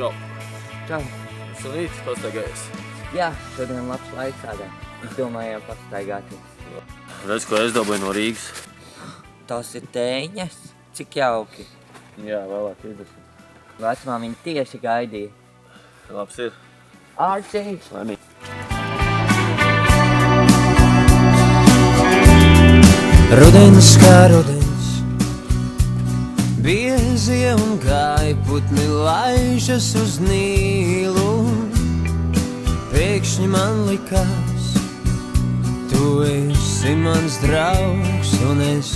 Čau. Čau. Sunīt, pastaigājies. Jā, šodien labs laiks tādā. Mēs domājām pastaigāties. Redz, ko es dabūju no Rīgas. Tas ir tēņas. Cik jauki. Jā, vēlāk iedasi. Vecumā viņi tieši gaidīja. Labs ir. Ārčī! Laimī. Rudens kā rudens, biezie un gaiputni laižas uz Nīlu. Pēkšņi man likās, tu esi mans draugs un es